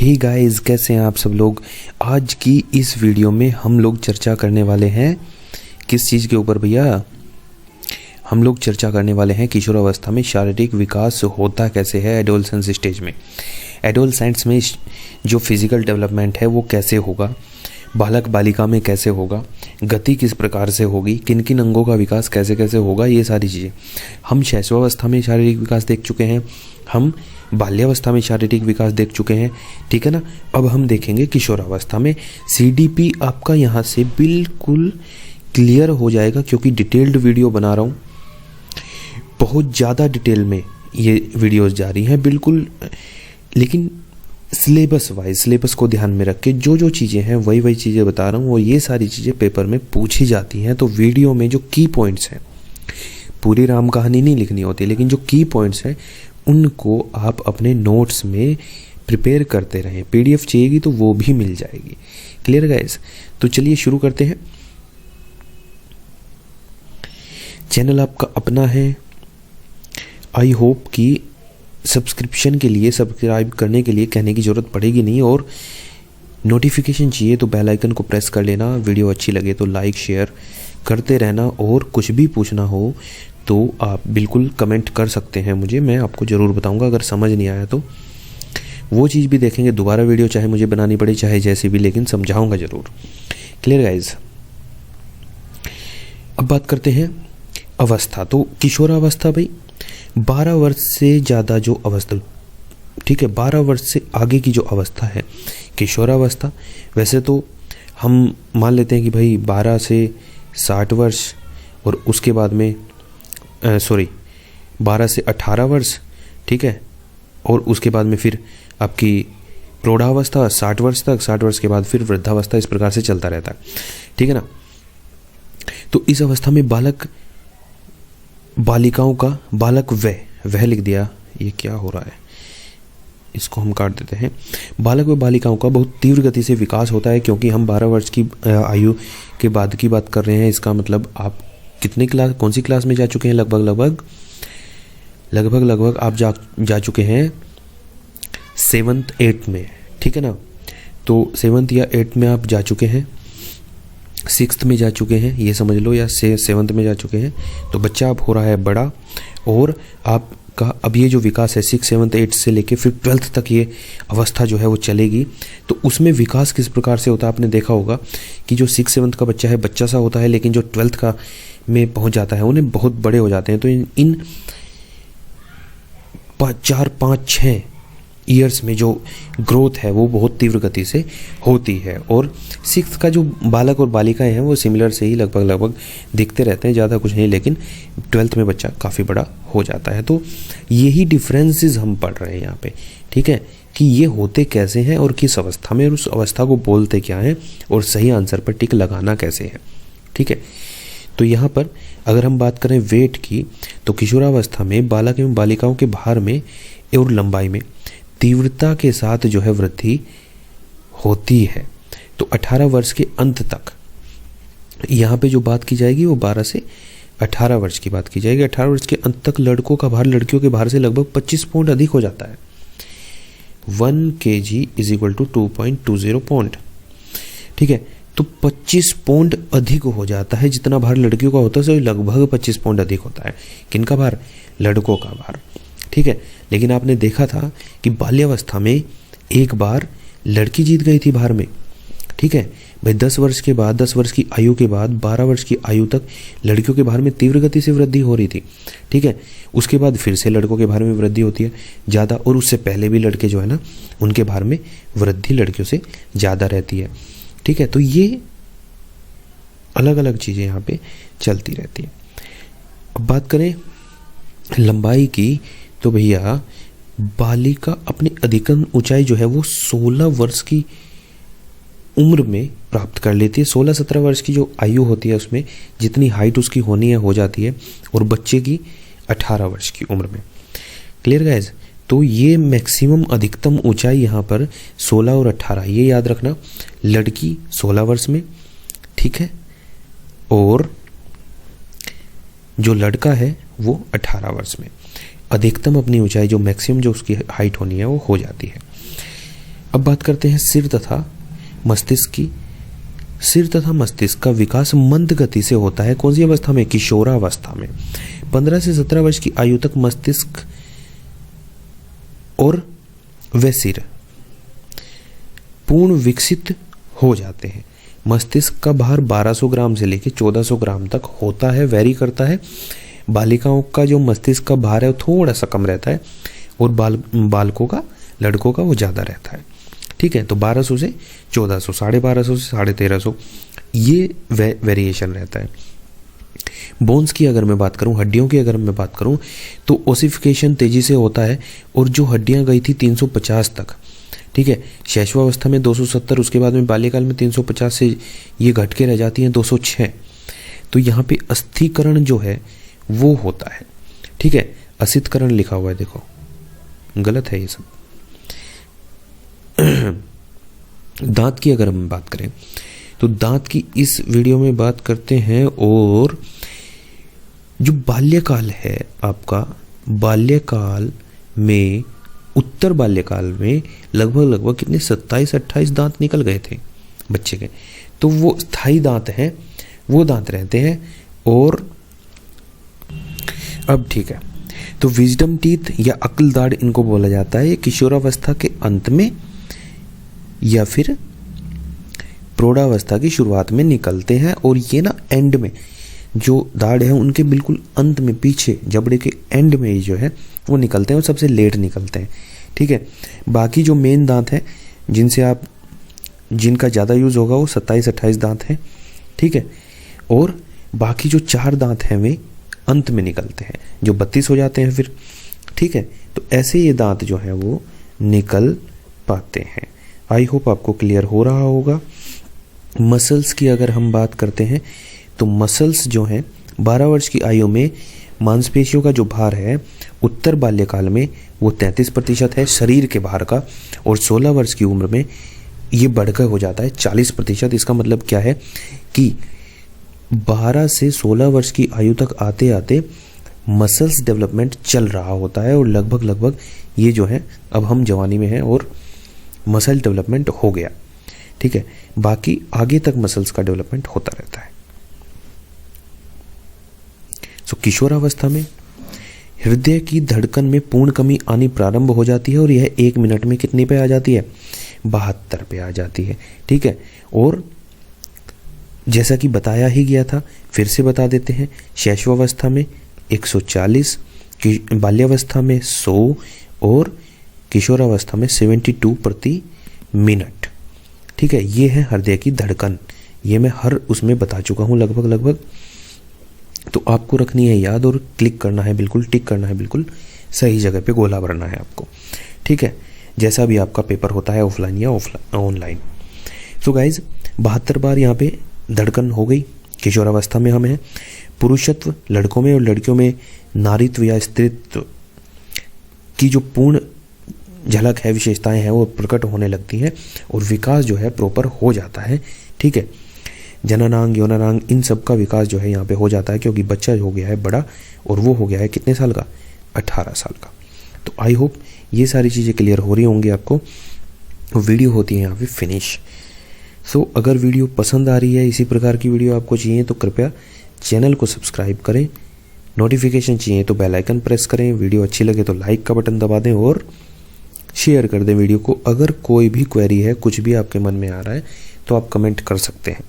Hey guys, कैसे हैं आप सब लोग। आज की इस वीडियो में हम लोग चर्चा करने वाले हैं किस चीज़ के ऊपर भैया। हम लोग चर्चा करने वाले हैं किशोरावस्था में शारीरिक विकास होता कैसे है एडोलसेंस स्टेज में। एडोलसेंस में जो फिजिकल डेवलपमेंट है वो कैसे होगा, बालक बालिका में कैसे होगा, गति किस प्रकार से होगी, किन किन अंगों का विकास कैसे कैसे होगा, ये सारी चीज़ें हम शैशवावस्था में शारीरिक विकास देख चुके हैं, हम बाल्यावस्था में शारीरिक विकास देख चुके हैं, ठीक है ना। अब हम देखेंगे किशोरावस्था में। सीडीपी आपका यहाँ से बिल्कुल क्लियर हो जाएगा क्योंकि डिटेल्ड वीडियो बना रहा हूँ, बहुत ज़्यादा डिटेल में ये वीडियोस जा रही हैं बिल्कुल, लेकिन सिलेबस वाइज, सिलेबस को ध्यान में रख के जो जो चीज़ें हैं वही चीज़ें बता रहा हूँ और ये सारी चीज़ें पेपर में पूछी जाती हैं। तो वीडियो में जो की पॉइंट्स हैं, पूरी राम कहानी नहीं लिखनी होती, लेकिन जो की पॉइंट्स हैं उनको आप अपने नोट्स में प्रिपेयर करते रहें। पीडीएफ चाहिएगी तो वो भी मिल जाएगी। Clear guys? तो चलिए शुरू करते हैं। चैनल आपका अपना है, आई होप कि सब्सक्रिप्शन के लिए, सब्सक्राइब करने के लिए कहने की ज़रूरत पड़ेगी नहीं, और नोटिफिकेशन चाहिए तो बेल आइकन को प्रेस कर लेना। वीडियो अच्छी लगे तो लाइक शेयर करते रहना, और कुछ भी पूछना हो तो आप बिल्कुल कमेंट कर सकते हैं मुझे, मैं आपको ज़रूर बताऊंगा। अगर समझ नहीं आया तो वो चीज़ भी देखेंगे, दोबारा वीडियो चाहे मुझे बनानी पड़े चाहे जैसी भी, लेकिन समझाऊंगा ज़रूर। Clear guys? अब बात करते हैं अवस्था। तो किशोरावस्था भाई 12 वर्ष से ज़्यादा जो अवस्था, ठीक है, 12 वर्ष से आगे की जो अवस्था है किशोरावस्था। वैसे तो हम मान लेते हैं कि भाई 12 से 60 वर्ष, और उसके बाद में 12 से 18 वर्ष, ठीक है, और उसके बाद में फिर आपकी प्रौढ़ावस्था 60 वर्ष तक, 60 वर्ष के बाद फिर वृद्धावस्था, इस प्रकार से चलता रहता है, ठीक है ना। तो इस अवस्था में बालक बालिकाओं का, बालक वह लिख दिया, ये क्या हो रहा है, इसको हम काट देते हैं। बालक व बालिकाओं का बहुत तीव्र गति से विकास होता है, क्योंकि हम 12 वर्ष की आयु के बाद की बात कर रहे हैं। इसका मतलब आप कितने क्लास, कौन सी क्लास में जा चुके हैं? लगभग आप जा चुके हैं 7th 8th में, ठीक है ना। तो 7th या 8th में आप जा चुके हैं, 6th में जा चुके हैं, ये समझ लो, या 7th में जा चुके हैं। तो बच्चा अब हो रहा है बड़ा, और आपका अब ये जो विकास है 6, 7, 8 से लेके फिर 12th तक ये अवस्था जो है वो चलेगी। तो उसमें विकास किस प्रकार से होता है आपने देखा होगा कि जो 6, 7th का बच्चा है बच्चा सा होता है, लेकिन जो 12th का में पहुंच जाता है उन्हें बहुत बड़े हो जाते हैं। तो इन 4, 5, 6 ईयर्स में जो ग्रोथ है वो बहुत तीव्र गति से होती है। और 6th का जो बालक और बालिकाएं हैं वो सिमिलर से ही लगभग दिखते रहते हैं, ज़्यादा कुछ नहीं, लेकिन 12th में बच्चा काफ़ी बड़ा हो जाता है। तो यही डिफरेंसेस हम पढ़ रहे हैं यहाँ पे, ठीक है, कि ये होते कैसे हैं और किस अवस्था में, और उस अवस्था को बोलते क्या हैं, और सही आंसर पर टिक लगाना कैसे है, ठीक है। तो यहाँ पर अगर हम बात करें वेट की, तो किशोरावस्था में बालक एवं बालिकाओं के भार में और लंबाई में तीव्रता के साथ जो है वृद्धि होती है। तो 18 वर्ष के अंत तक यहाँ पे जो बात की जाएगी वो 12 से 18 वर्ष की बात की जाएगी। 18 वर्ष के अंत तक लड़कों का भार लड़कियों के भार से लगभग 25 पाउंड अधिक हो जाता है। 1 kg = 2.20 पाउंड, ठीक है। तो 25 पाउंड अधिक हो जाता है, जितना भार लड़कियों का होता है उससे लगभग 25 पाउंड अधिक होता है। किनका भार? लड़कों का भार, ठीक है। लेकिन आपने देखा था कि बाल्यावस्था में एक बार लड़की जीत गई थी भार में, ठीक है भाई। 10 वर्ष के बाद, 10 वर्ष की आयु के बाद 12 वर्ष की आयु तक लड़कियों के भार में तीव्र गति से वृद्धि हो रही थी, ठीक है। उसके बाद फिर से लड़कों के भार में वृद्धि होती है ज़्यादा, और उससे पहले भी लड़के जो है ना उनके भार में वृद्धि लड़कियों से ज़्यादा रहती है, ठीक है। तो ये अलग अलग चीज़ें यहाँ पे चलती रहती है। अब बात करें लंबाई की, तो भैया बालिका अपनी अधिकतम ऊंचाई जो है वो 16 वर्ष की उम्र में प्राप्त कर लेती है। 16-17 वर्ष की जो आयु होती है उसमें जितनी हाइट उसकी होनी है हो जाती है, और बच्चे की 18 वर्ष की उम्र में। Clear guys? तो ये मैक्सिमम अधिकतम ऊंचाई यहाँ पर 16 और 18, ये याद रखना। लड़की 16 वर्ष में, ठीक है, और जो लड़का है वो 18 वर्ष में। अधिकतम अपनी ऊंचाई, जो मैक्सिमम जो उसकी हाइट होनी है वो हो जाती है। अब बात करते हैं सिर तथा मस्तिष्क की। सिर तथा मस्तिष्क का विकास मंद गति से होता है। कौन सी अवस्था में? किशोरावस्था में। 15 से 17 वर्ष की आयु तक मस्तिष्क और वे सिर पूर्ण विकसित हो जाते हैं। मस्तिष्क का भार 1200 ग्राम से लेकर 1400 ग्राम तक होता है, वेरी करता है। बालिकाओं का जो मस्तिष्क का भार है वो थोड़ा सा कम रहता है और बालकों का, लड़कों का वो ज़्यादा रहता है। ठीक है, तो 1200 से 1400, 1250 से 1350 ये वेरिएशन रहता है। बोन्स की अगर मैं बात करूं, हड्डियों की अगर मैं बात करूं, तो ओसिफिकेशन तेजी से होता है और जो हड्डियां गई थी 350 तक, ठीक है, शैशवावस्था में 270, उसके बाद में बाल्यकाल में 350 से ये घट के रह जाती हैं 206। तो यहाँ पे अस्थिकरण जो है वो होता है। ठीक है, असितकरण लिखा हुआ है, देखो गलत है ये सब। दांत की अगर हम बात करें तो दांत की इस वीडियो में बात करते हैं। और जो बाल्यकाल है आपका, बाल्यकाल में, उत्तर बाल्यकाल में लगभग कितने 27-28 दांत निकल गए थे बच्चे के। तो वो स्थायी दांत हैं, वो दांत रहते हैं। और अब ठीक है, तो विजडम टीथ या अक्ल दाढ़ इनको बोला जाता है। ये किशोरावस्था के अंत में या फिर प्रौढ़ावस्था की शुरुआत में निकलते हैं। और ये ना एंड में जो दाढ़ है उनके बिल्कुल अंत में, पीछे जबड़े के एंड में जो है वो निकलते हैं और सबसे लेट निकलते हैं। ठीक है, बाकी जो मेन दांत हैं जिनका ज़्यादा यूज़ होगा वो 27-28 दांत हैं। ठीक है, और बाकी जो 4 दांत हैं वे अंत में निकलते हैं, जो 32 हो जाते हैं फिर। ठीक है, तो ऐसे ये दांत जो हैं वो निकल पाते हैं। आई होप आपको क्लियर हो रहा होगा। मसल्स की अगर हम बात करते हैं तो मसल्स जो हैं 12 वर्ष की आयु में मांसपेशियों का जो भार है उत्तर बाल्यकाल में वो 33% है शरीर के भार का, और 16 वर्ष की उम्र में ये बढ़कर हो जाता है 40%। इसका मतलब क्या है कि 12 से 16 वर्ष की आयु तक आते आते मसल्स डेवलपमेंट चल रहा होता है और लगभग ये जो है अब हम जवानी में हैं और मसल डेवलपमेंट हो गया। ठीक है, बाकी आगे तक मसल्स का डेवलपमेंट होता रहता है। सो किशोरावस्था में हृदय की धड़कन में पूर्ण कमी आनी प्रारंभ हो जाती है और यह 1 मिनट में कितनी पे आ जाती है? 72 पे आ जाती है। ठीक है, और जैसा कि बताया ही गया था, फिर से बता देते हैं, शैशवावस्था में 140, बाल्यावस्था में 100 और किशोरावस्था में 72 प्रति मिनट। ठीक है, ये है हृदय की धड़कन। ये मैं हर उसमें बता चुका हूँ लगभग। तो आपको रखनी है याद और क्लिक करना है बिल्कुल, टिक करना है बिल्कुल, सही जगह पे गोला भरना है आपको। ठीक है, जैसा भी आपका पेपर होता है ऑफलाइन या ऑनलाइन। सो गाइज 72 बार यहाँ पे धड़कन हो गई। किशोरावस्था में हम हैं। पुरुषत्व लड़कों में और लड़कियों में नारीत्व या स्त्रीत्व की जो पूर्ण झलक है, विशेषताएं हैं वो प्रकट होने लगती हैं और विकास जो है प्रॉपर हो जाता है। ठीक है, जननांग, यौनांग, इन सब का विकास जो है यहाँ पे हो जाता है क्योंकि बच्चा हो गया है बड़ा और वो हो गया है कितने साल का? 18 साल का। तो आई होप ये सारी चीज़ें क्लियर हो रही होंगी आपको। वीडियो होती है यहाँ पे फिनिश। सो अगर वीडियो पसंद आ रही है, इसी प्रकार की वीडियो आपको चाहिए तो कृपया चैनल को सब्सक्राइब करें। नोटिफिकेशन चाहिए तो बेल आइकन प्रेस करें। वीडियो अच्छी लगे तो लाइक का बटन दबा दें और शेयर कर दें वीडियो को। अगर कोई भी क्वेरी है, कुछ भी आपके मन में आ रहा है तो आप कमेंट कर सकते हैं।